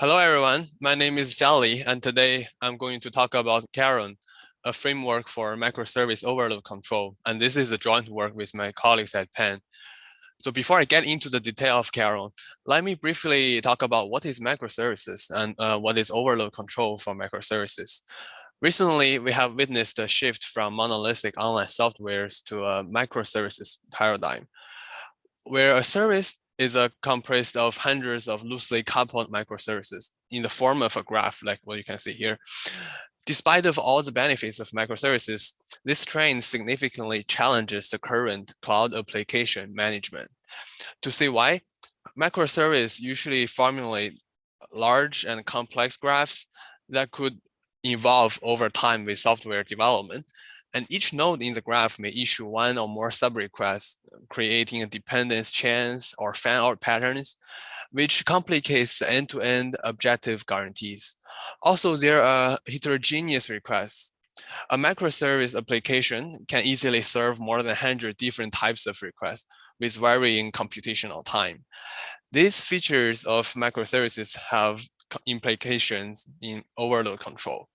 Hello, everyone. My name is Jiali, and today I'm going to talk about Charon, a framework for microservice overload control. And this is a joint work with my colleagues at Penn. So before I get into the detail of Charon, let me briefly talk about what is microservices and what is overload control for microservices. Recently, we have witnessed a shift from monolithic online softwares to a microservices paradigm, where a service is comprised of hundreds of loosely coupled microservices in the form of a graph, like what you can see here. Despite of all the benefits of microservices, this trend significantly challenges the current cloud application management. To see why, microservices usually formulate large and complex graphs that could evolve over time with software development. And each node in the graph may issue one or more sub-requests, creating a dependence chains or fan-out patterns, which complicates the end-to-end objective guarantees. Also, there are heterogeneous requests. A microservice application can easily serve more than 100 different types of requests with varying computational time. These features of microservices have implications in overload control.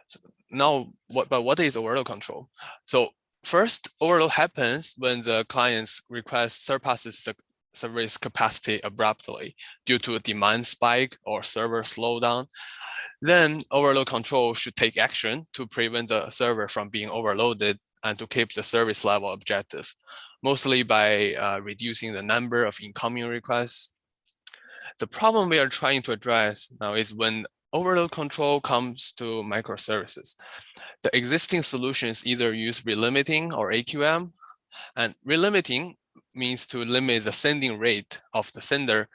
So now, what is overload control? So first, overload happens when the client's request surpasses the service capacity abruptly due to a demand spike or server slowdown. Then overload control should take action to prevent the server from being overloaded and to keep the service level objective, mostly by reducing the number of incoming requests. The problem we are trying to address now is when overload control comes to microservices. The existing solutions either use relimiting or AQM, and relimiting means to limit the sending rate of the sender,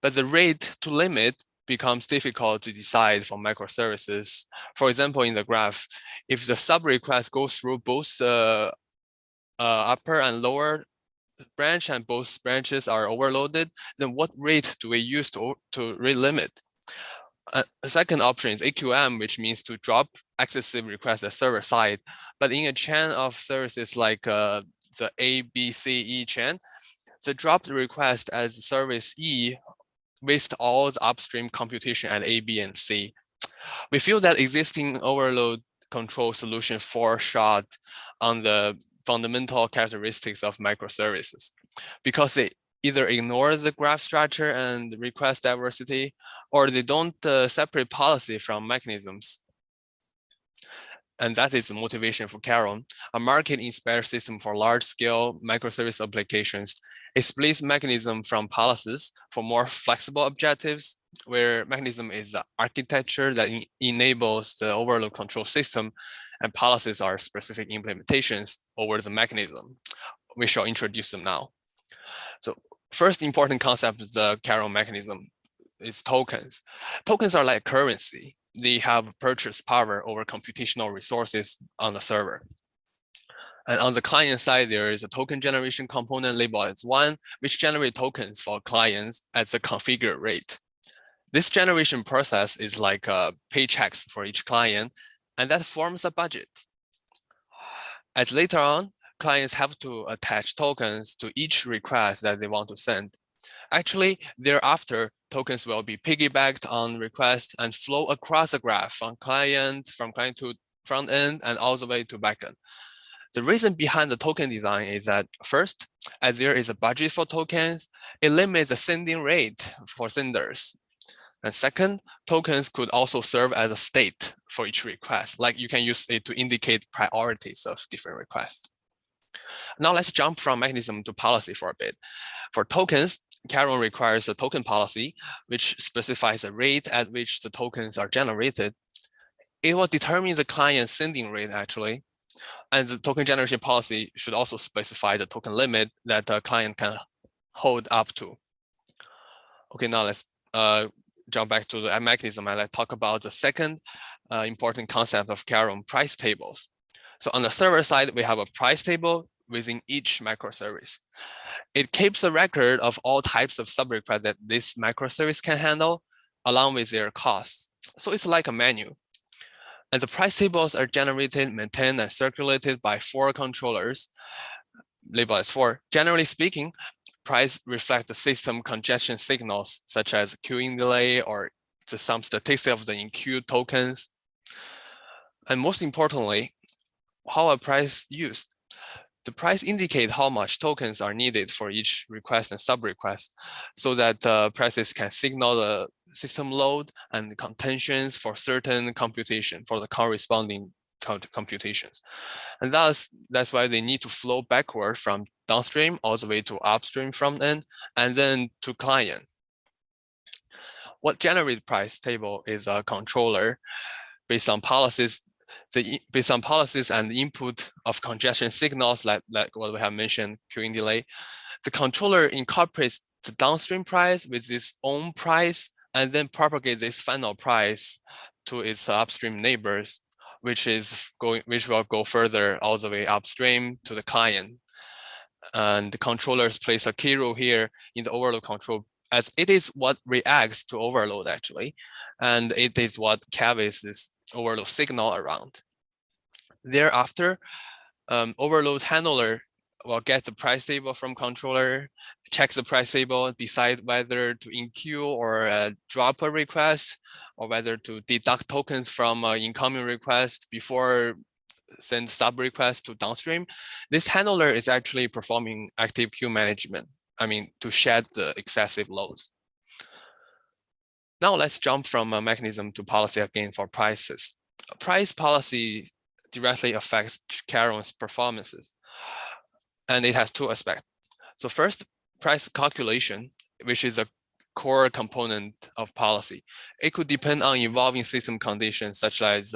but the rate to limit becomes difficult to decide for microservices. For example, in the graph, if the sub-request goes through both the upper and lower branch and both branches are overloaded, then what rate do we use to relimit? A second option is AQM, which means to drop excessive requests at server side. But in a chain of services like the A, B, C, E chain, the dropped request as service E waste all the upstream computation at A, B, and C. We feel that existing overload control solution fall short on the fundamental characteristics of microservices because they either ignore the graph structure and request diversity, or they don't separate policy from mechanisms. And that is the motivation for Charon, a market-inspired system for large-scale microservice applications. It splits mechanism from policies for more flexible objectives, where mechanism is the architecture that enables the overload control system, and policies are specific implementations over the mechanism. We shall introduce them now. So first important concept of the Charon mechanism is tokens. Tokens are like currency. They have purchase power over computational resources on the server. And on the client side, there is a token generation component labeled as 1, which generates tokens for clients at the configured rate. This generation process is like paychecks for each client, and that forms a budget. As later on, clients have to attach tokens to each request that they want to send. Actually, thereafter, tokens will be piggybacked on request and flow across the graph from client to front end and all the way to backend. The reason behind the token design is that first, as there is a budget for tokens, it limits the sending rate for senders. And second, tokens could also serve as a state for each request. Like you can use it to indicate priorities of different requests. Now let's jump from mechanism to policy for a bit. For tokens, Charon requires a token policy, which specifies the rate at which the tokens are generated. It will determine the client sending rate actually. And the token generation policy should also specify the token limit that the client can hold up to. Okay, now let's jump back to the mechanism and let's talk about the second important concept of Charon, price tables. So on the server side, we have a price table within each microservice. It keeps a record of all types of sub-requests that this microservice can handle, along with their costs. So it's like a menu. And the price tables are generated, maintained, and circulated by 4 controllers, labeled as 4. Generally speaking, price reflects the system congestion signals, such as queuing delay or some statistics of the in-queue tokens. And most importantly, how a price used. The price indicates how much tokens are needed for each request and sub-request so that prices can signal the system load and the contentions for certain computation for the corresponding computations. And that's why they need to flow backward from downstream all the way to upstream front end and then to client. What generates price table is a controller based on policies and the input of congestion signals like what we have mentioned, queuing delay. The controller incorporates the downstream price with its own price and then propagates this final price to its upstream neighbors, which will go further all the way upstream to the client. And the controllers plays a key role here in the overload control, as it is what reacts to overload actually, and it is what carries this overload signal around. Thereafter, overload handler will get the price table from controller, check the price table, decide whether to in-queue or drop a request, or whether to deduct tokens from incoming request before send sub request to downstream. This handler is actually performing active queue management, to shed the excessive loads. Now let's jump from a mechanism to policy again for prices. Price policy directly affects Charon's performances, and it has two aspects. So first, price calculation, which is a core component of policy. It could depend on evolving system conditions such as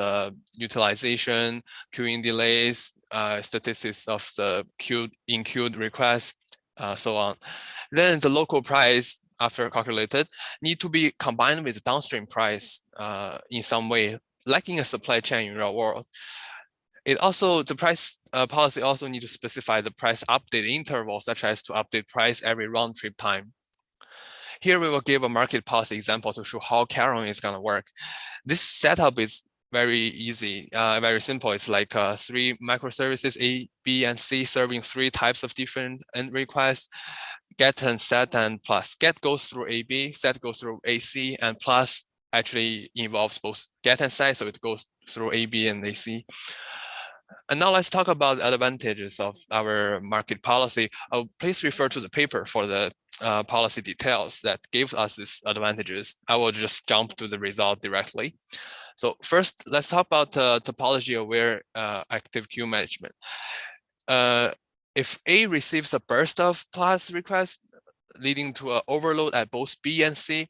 utilization, queuing delays, statistics of the in-queued requests, so on. Then the local price, after calculated, need to be combined with the downstream price in some way, like in a supply chain in real world. The price policy also need to specify the price update interval, such as to update price every round trip time. Here we will give a market policy example to show how Charon is going to work. This setup is very easy, very simple. It's like 3 microservices, A, B, and C, serving 3 types of different end requests. Get and set and plus. Get goes through AB, set goes through AC, and plus actually involves both get and set, so it goes through AB and AC. And now let's talk about the advantages of our market policy. Please refer to the paper for the policy details that give us these advantages. I will just jump to the result directly. So first, let's talk about topology-aware active queue management. If A receives a burst of plus requests leading to an overload at both B and C,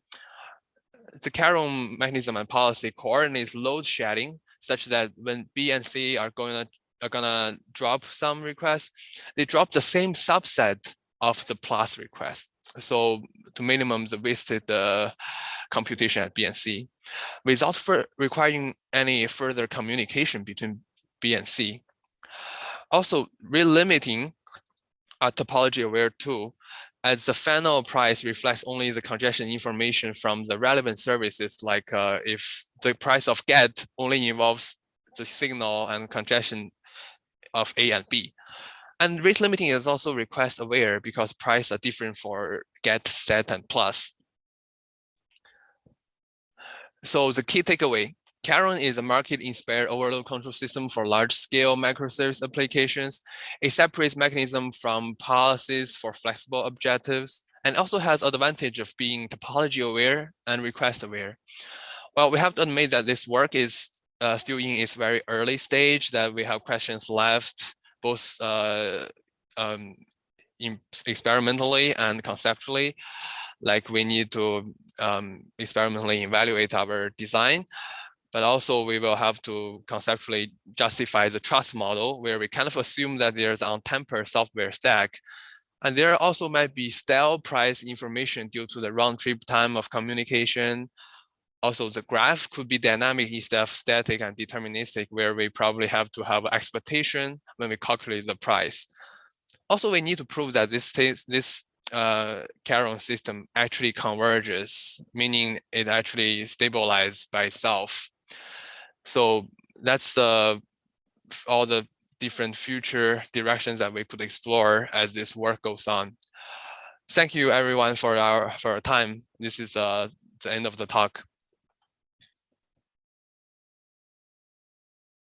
the Charon mechanism and policy coordinates load shedding such that when B and C are gonna drop some requests, they drop the same subset of the plus request. So to minimum the wasted computation at B and C, without requiring any further communication between B and C. Also, relimiting a topology-aware tool, as the final price reflects only the congestion information from the relevant services, like if the price of get only involves the signal and congestion of A and B. And rate limiting is also request aware because prices are different for get, set, and plus. So the key takeaway, Charon is a market-inspired overload control system for large-scale microservice applications. It separates mechanism from policies for flexible objectives, and also has advantage of being topology-aware and request-aware. Well, we have to admit that this work is still in its very early stage, that we have questions left, both experimentally and conceptually. Like we need to experimentally evaluate our design, but also we will have to conceptually justify the trust model where we kind of assume that there's untempered software stack. And there also might be stale price information due to the round trip time of communication. Also, the graph could be dynamic instead of static and deterministic, where we probably have to have expectation when we calculate the price. Also, we need to prove that this Charon system actually converges, meaning it actually stabilizes by itself. So that's all the different future directions that we could explore as this work goes on. thank you everyone for your time. This is the end of the talk.